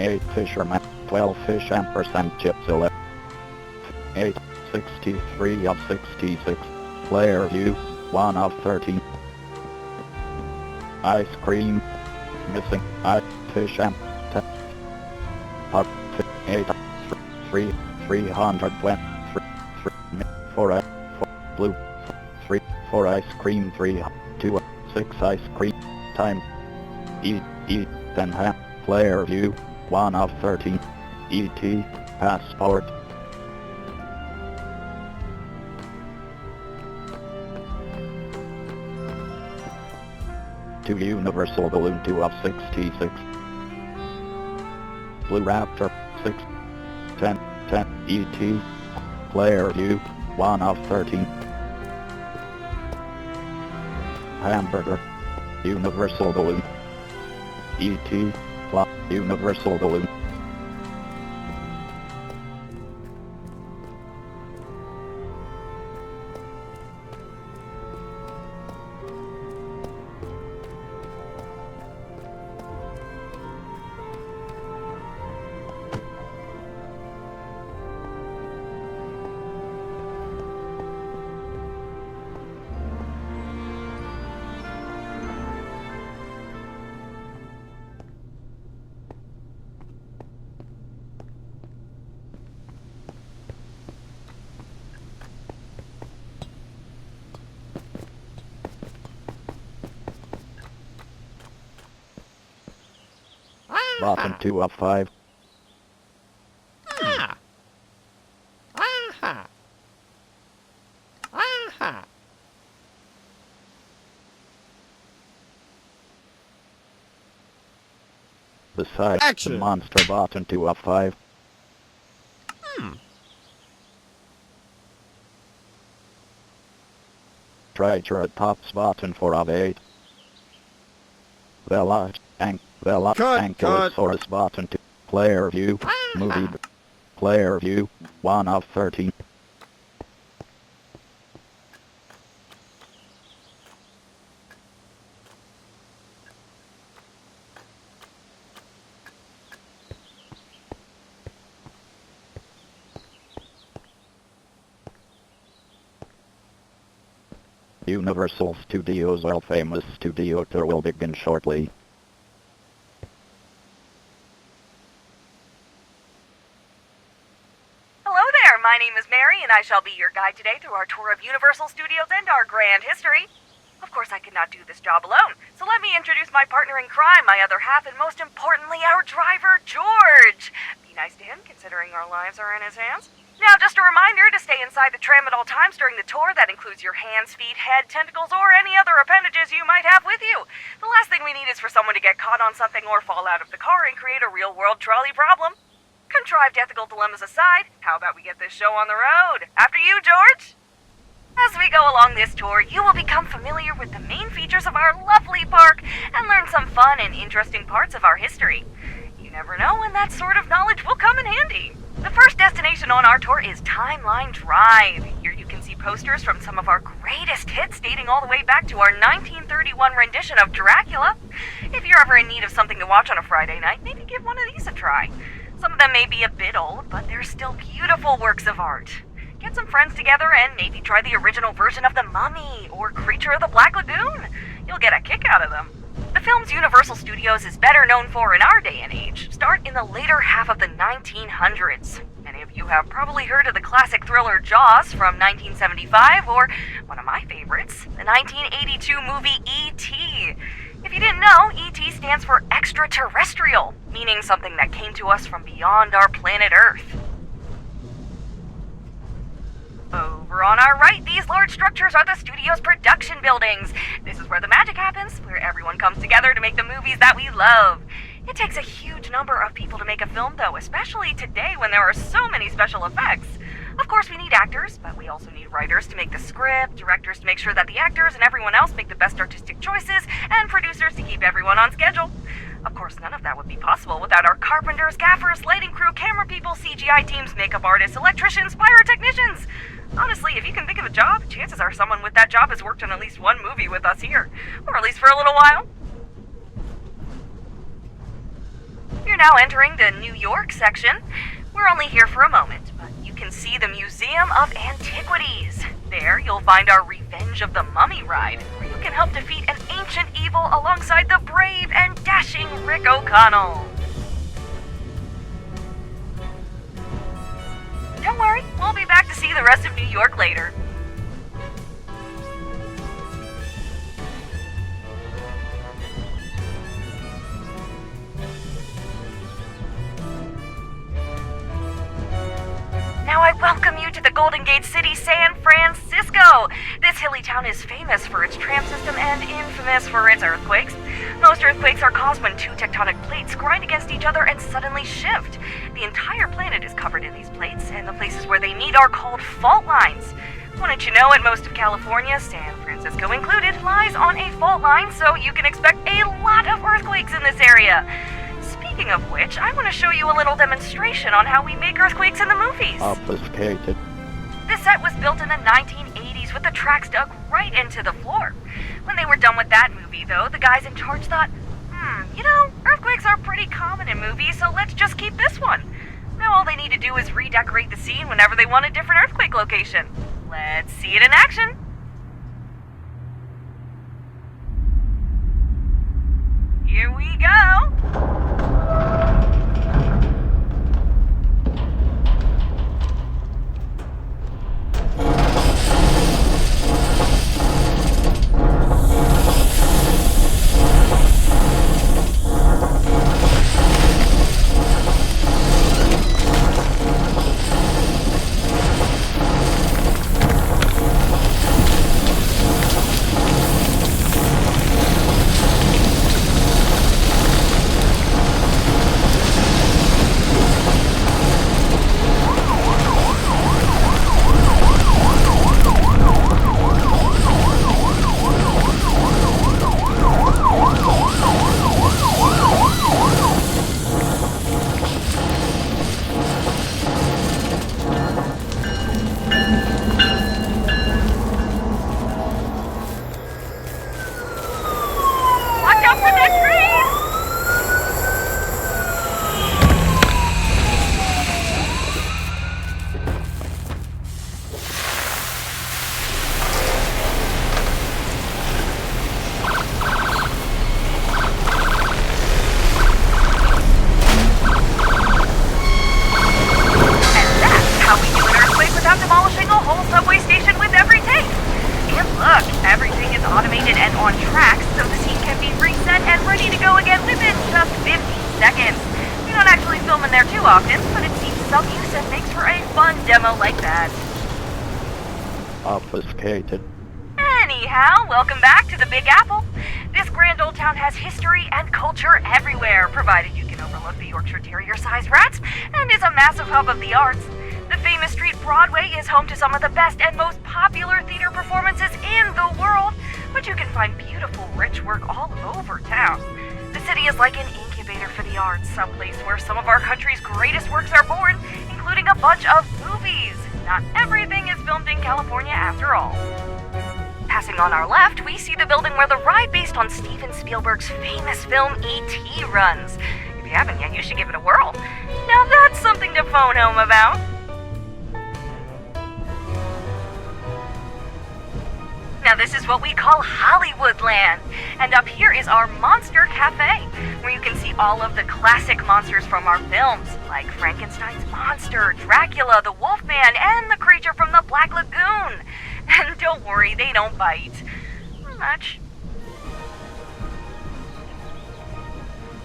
8 fishermen, 12 fish ampersand chips 11. 8, 63 of 66. Player view, 1 of 13. Ice cream, missing, fish amp, 10. Puff, 8, 3, 320, 4, 4, blue, 3, 4 ice cream, 3, 2, 6 ice cream, time, eat, then have, player view, 1 of 13, ET, passport. To Universal Balloon 2 of 66. Blue Raptor 6, 10, 10, ET, player view, 1 of 13. Hamburger, Universal Balloon, ET, Universal Balloon. Bottom 2 of 5. Besides Action. the monster bottom 2 of 5. Triceratops bottom 4 of 8. Ankylosaurus bottom 2. Player view, movie, player view, 1 of 13. Universal Studios' world-famous studio tour will begin shortly. Hello there, my name is Mary, and I shall be your guide today through our tour of Universal Studios and our grand history. Of course, I could not do this job alone, so let me introduce my partner in crime, my other half, and most importantly, our driver, George. Be nice to him, considering our lives are in his hands. Now, just a reminder to stay inside the tram at all times during the tour. That includes your hands, feet, head, tentacles, or any other appendages you might have with you. The last thing we need is for someone to get caught on something or fall out of the car and create a real-world trolley problem. Contrived ethical dilemmas aside, how about we get this show on the road? After you, George! As we go along this tour, you will become familiar with the main features of our lovely park and learn some fun and interesting parts of our history. You never know when that sort of knowledge will come in handy. The first destination on our tour is Timeline Drive. Here you can see posters from some of our greatest hits dating all the way back to our 1931 rendition of Dracula. If you're ever in need of something to watch on a Friday night, maybe give one of these a try. Some of them may be a bit old, but they're still beautiful works of art. Get some friends together and maybe try the original version of The Mummy or Creature of the Black Lagoon. You'll get a kick out of them. The films Universal Studios is better known for in our day and age start in the later half of the 1900s. Many of you have probably heard of the classic thriller Jaws from 1975, or one of my favorites, the 1982 movie E.T. If you didn't know, E.T. stands for extraterrestrial, meaning something that came to us from beyond our planet Earth. Over on our right, these large structures are the studio's production buildings. This is where the magic happens, where everyone comes together to make the movies that we love. It takes a huge number of people to make a film, though, especially today when there are so many special effects. Of course, we need actors, but we also need writers to make the script, directors to make sure that the actors and everyone else make the best artistic choices, and producers to keep everyone on schedule. Of course, none of that would be possible without our carpenters, gaffers, lighting crew, camera people, CGI teams, makeup artists, electricians, pyrotechnicians. Honestly, if you can think of a job, chances are someone with that job has worked on at least one movie with us here, or at least for a little while. You're now entering the New York section. We're only here for a moment, but you can see the Museum of Antiquities. There, you'll find our Revenge of the Mummy ride, where you can help defeat an ancient evil alongside the brave and dashing Rick O'Connell. Don't worry, we'll be back to see the rest of New York later. Now I welcome you to the Golden Gate City, San Francisco. This hilly town is famous for its tram system and infamous for its earthquakes. Most earthquakes are caused when two tectonic plates grind against each other and suddenly shift. The entire planet is covered in these plates, and the places where they meet are called fault lines. Wouldn't you know it, most of California, San Francisco included, lies on a fault line, so you can expect a lot of earthquakes in this area. Speaking of which, I want to show you a little demonstration on how we make earthquakes in the movies. Obfuscated. This set was built in the 1980s with the tracks dug right into the floor. When they were done with that movie, though, the guys in charge thought, earthquakes are pretty common in movies, so let's just keep this one. Now all they need to do is redecorate the scene whenever they want a different earthquake location. Let's see it in action. Here we go. Automated and on track, so the scene can be reset and ready to go again within just 50 seconds. We don't actually film in there too often, but it seems self-use and makes for a fun demo like that. Obfuscated. Anyhow, welcome back to the Big Apple. This grand old town has history and culture everywhere, provided you can overlook the Yorkshire Terrier-sized rats, and is a massive hub of the arts. The famous street Broadway is home to some of the best and most popular theater performances in the world, but you can find beautiful, rich work all over town. The city is like an incubator for the arts, a place where some of our country's greatest works are born, including a bunch of movies. Not everything is filmed in California after all. Passing on our left, we see the building where the ride based on Steven Spielberg's famous film E.T. runs. If you haven't yet, you should give it a whirl. Now that's something to phone home about. Now this is what we call Hollywoodland, and up here is our Monster Cafe, where you can see all of the classic monsters from our films, like Frankenstein's monster, Dracula, the Wolfman, and the creature from the Black Lagoon. And don't worry, they don't bite much.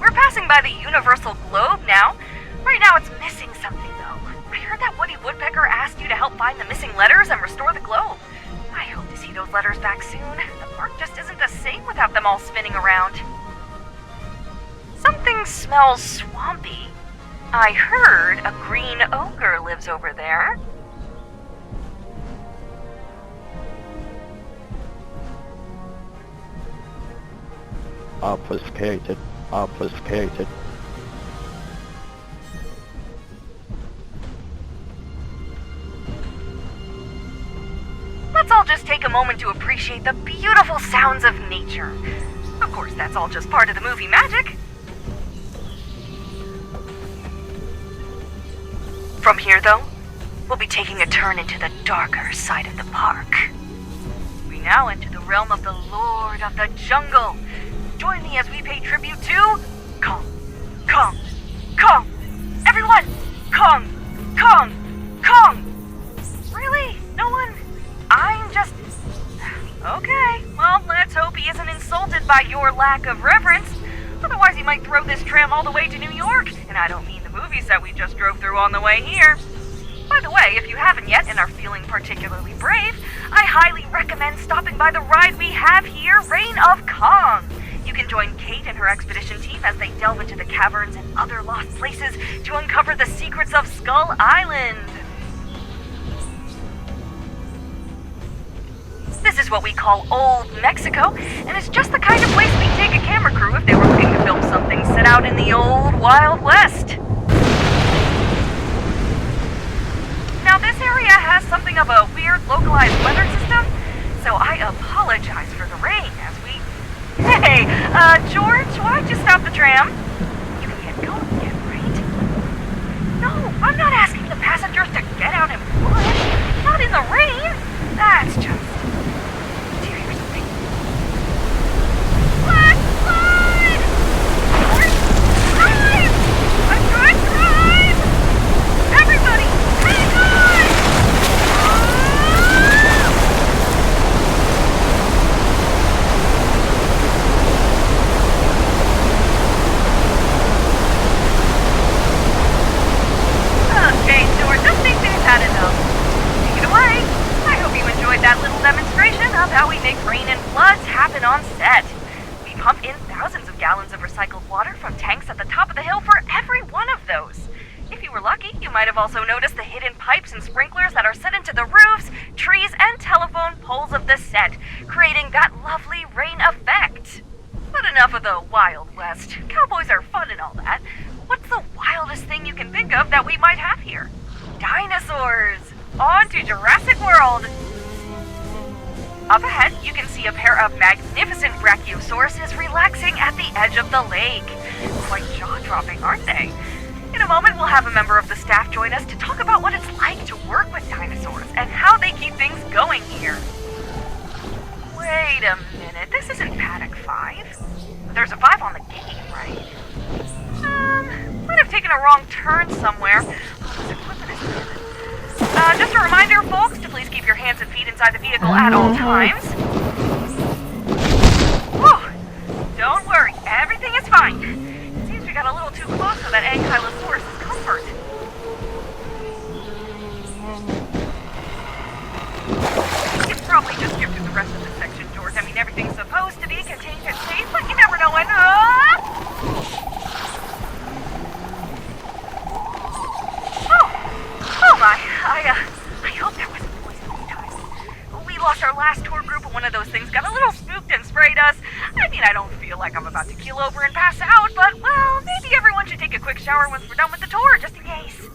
We're passing by the Universal Globe now. Right now it's missing something though. I heard that Woody Woodpecker asked you to help find the missing letters and restore the globe. I hope to see those letters back soon. The park just isn't the same without them all spinning around. Something smells swampy. I heard a green ogre lives over there. Obfuscated. Obfuscated. Let's all just take a moment to appreciate the beautiful sounds of nature. Of course, that's all just part of the movie magic. From here, though, we'll be taking a turn into the darker side of the park. We now enter the realm of the Lord of the Jungle. Join me as we pay tribute to Kong. Kong. Kong. Everyone! Kong. Kong. Kong. Really? No one? I'm just... Okay, well, let's hope he isn't insulted by your lack of reverence. Otherwise, he might throw this tram all the way to New York. And I don't mean the movies that we just drove through on the way here. By the way, if you haven't yet and are feeling particularly brave, I highly recommend stopping by the ride we have here, Reign of Kong. You can join Kate and her expedition team as they delve into the caverns and other lost places to uncover the secrets of Skull Island. This is what we call Old Mexico, and it's just the kind of place we'd take a camera crew if they were looking to film something set out in the old Wild West. Now, this area has something of a weird localized weather system, so I apologize for the rain as we... Hey, George, why'd you stop the tram? You can get going again, right? No, I'm not asking the passengers to get out and push. Not in the rain. That's just... how we make rain and floods happen on set. We pump in thousands of gallons of recycled water from tanks at the top of the hill for every one of those. If you were lucky, you might have also noticed the hidden pipes and sprinklers that are set into the roofs, trees, and telephone poles of the set, creating that lovely rain effect. But enough of the Wild West. Cowboys are fun and all that. What's the wildest thing you can think of that we might have here? Dinosaurs! On to Jurassic World! Up ahead, you can see a pair of magnificent brachiosauruses relaxing at the edge of the lake. Quite jaw-dropping, aren't they? In a moment, we'll have a member of the staff join us to talk about what it's like to work with dinosaurs and how they keep things going here. Wait a minute, this isn't paddock 5. There's a 5 on the gate, right? Might have taken a wrong turn somewhere. This equipment is damaged. Just a reminder, folks, to please keep your hands and feet inside the vehicle at all times. Whew. Don't worry, everything is fine. It seems we got a little too close for that Ankylosaurus' comfort. You can probably just skip through the rest of this section, George. I mean, everything's supposed to be contained and safe, but you never know when... Oh my, I hope that wasn't poison this time. We lost our last tour group and one of those things got a little spooked and sprayed us. I mean, I don't feel like I'm about to keel over and pass out, but, well, maybe everyone should take a quick shower once we're done with the tour, just in case.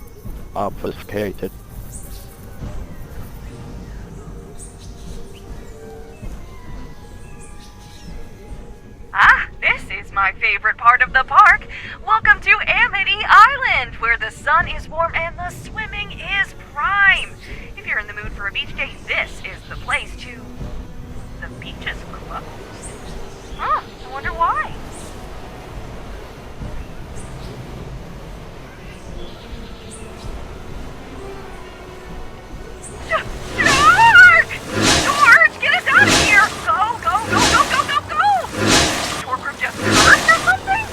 Obfuscated. Ah, this is my favorite part of the park. Welcome to Amity Island, where the sun is warm and the swimming is prime. If you're in the mood for a beach day, this is the place to... The beach is closed. Huh, I wonder why. Shark! George, get us out of here! Go, go, go, go, go, go, go! The tour group just cursed or something?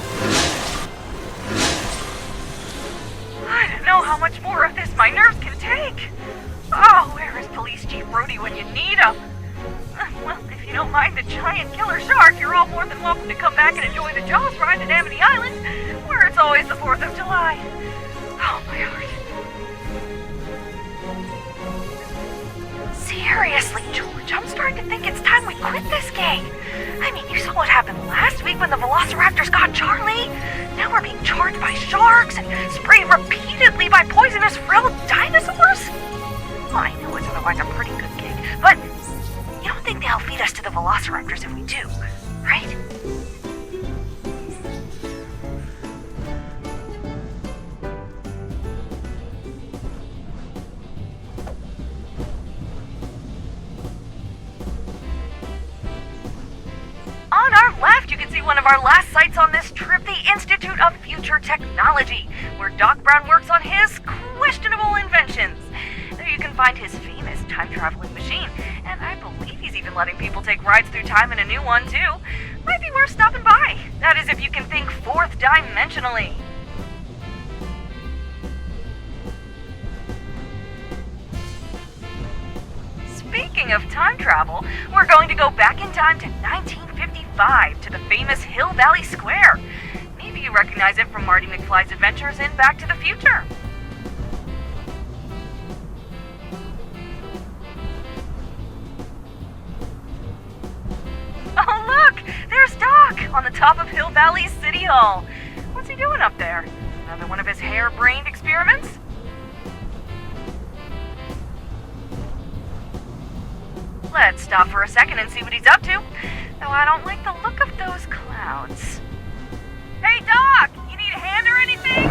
I don't know how much more of this my nerves can take. Oh, where is Police Chief Brody when you need him? Well, if you don't mind the giant killer shark, you're all more than welcome to come back and enjoy the Jaws ride at Amity Island, where it's always the 4th of July. Oh, my heart. Seriously, George, I'm starting to think it's time we quit this gig. I mean, you saw what happened last week when the Velociraptors got Charlie. Now we're being charged by sharks and sprayed repeatedly by poisonous frilled dinosaurs. Well, I know it's otherwise a pretty good gig, but you don't think they'll feed us to the Velociraptors if we do, right? our last sites on this trip, the Institute of Future Technology, where Doc Brown works on his questionable inventions. There you can find his famous time-traveling machine, and I believe he's even letting people take rides through time in a new one, too. Might be worth stopping by. That is if you can think fourth dimensionally. Speaking of time travel, we're going to go back in time to 1955 to the famous Hill Valley Square. Maybe you recognize it from Marty McFly's adventures in Back to the Future. Oh look! There's Doc on the top of Hill Valley City Hall. What's he doing up there? Another one of his harebrained experiments? Let's stop for a second and see what he's up to. Though I don't like the look of those clouds. Hey, Doc! You need a hand or anything?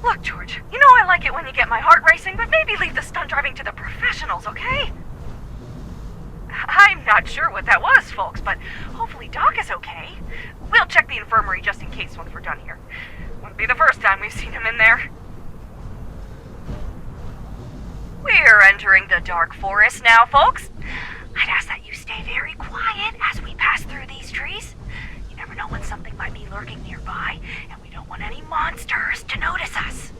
Look, George, you know I like it when you get my heart racing, but maybe leave the stunt driving to the professionals, okay? I'm not sure what that was, folks, but hopefully Doc is okay. We'll check the infirmary just in case once we're done here. Wouldn't be the first time we've seen him in there. We're entering the dark forest now, folks. I'd ask that you stay very quiet as we pass through these trees. You never know when something might be lurking nearby, and we don't want any monsters to notice us.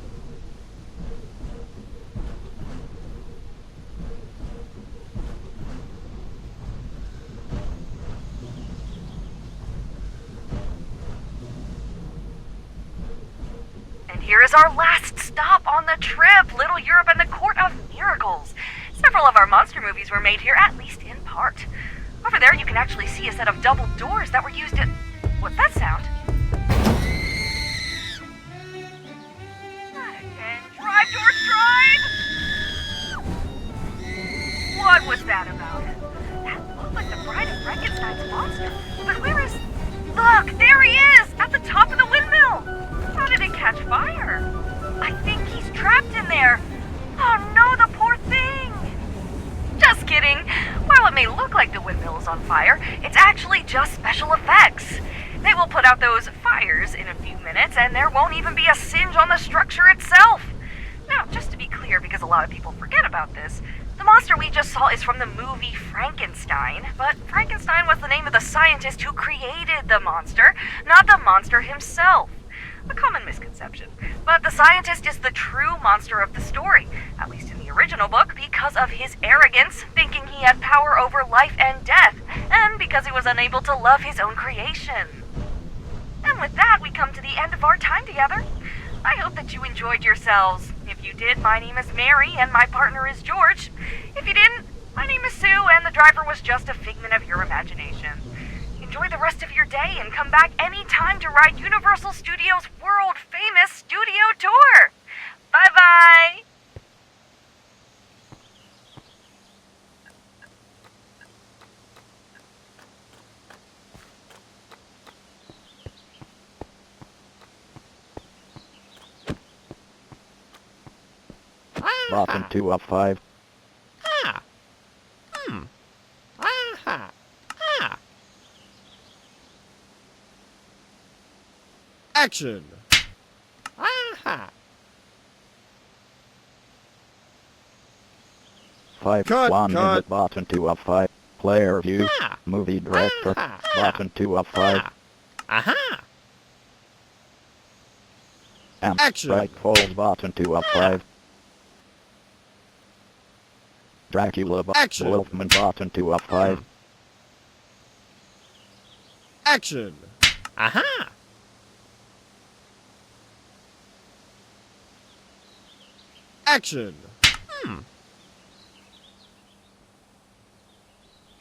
And here is our last stop on the trip, Little Europe and the Court of Miracles. Several of our monster movies were made here, at least in part. Over there, you can actually see a set of double doors that were used in... What's that sound? And drive, George, drive! What was that about? That looked like the Bride of Frankenstein's monster. But where is... Look, there he is! At the top of the windmill! How did it catch fire? I think he's trapped in there. Oh no, the poor thing! Just kidding. While it may look like the windmill is on fire, it's actually just special effects. They will put out those fires in a few minutes, and there won't even be a singe on the structure itself. Now, just to be clear, because a lot of people forget about this, the monster we just saw is from the movie Frankenstein, but Frankenstein was the name of the scientist who created the monster, not the monster himself. A common misconception. But the scientist is the true monster of the story, at least in the original book, because of his arrogance, thinking he had power over life and death, and because he was unable to love his own creation. And with that, we come to the end of our time together. I hope that you enjoyed yourselves. If you did, my name is Mary, and my partner is George. If you didn't, my name is Sue, and the driver was just a figment of your imagination. Enjoy the rest of your day and come back anytime to ride Universal Studios' world-famous studio tour. Bye-bye! Bottom 2 of 5. Ah. Aha. Ah. Action. Aha. 5 Cut, 1 in the cut. bottom 2 of 5. Player view. Ah. Movie director. Ah. Bottom 2 of 5. Aha. And Action. strike falls bottom 2 of 5. Dracula Action. Wolfman bottom 2 of 5. Action. Aha. Action.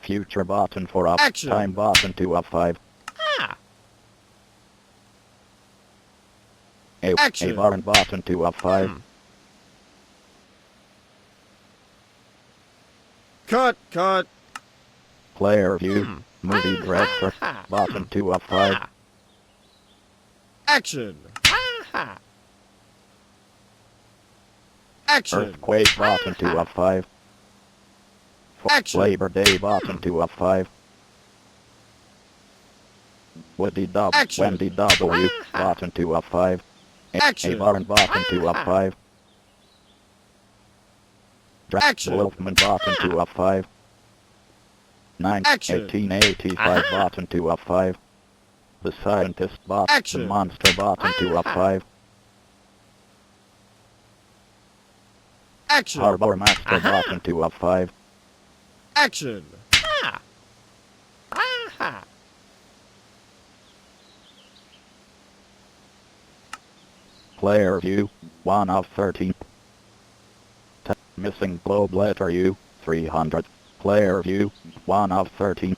Future button for up. Action. Time button to up 5. Ah. A Action. warrant button to up 5. Cut, cut. Player view. Movie director. Button to up 5. Ah. Action. Ah. Action. Earthquake button to up 5. Action. Labor Day button to up 5. Woody Dub. Action. Wendy W. Button to up 5. Action. A warrant button to up 5. Action. Wolfman button to up 5. 9. Action. 1885 button to up 5. The Scientist button. Action. The Monster button to up 5. Action. Harbor Master button to up 5. Action. Ah. Ah. Player view. 1 of 13. Missing globe letter U. 300. Player view. 1 of 13.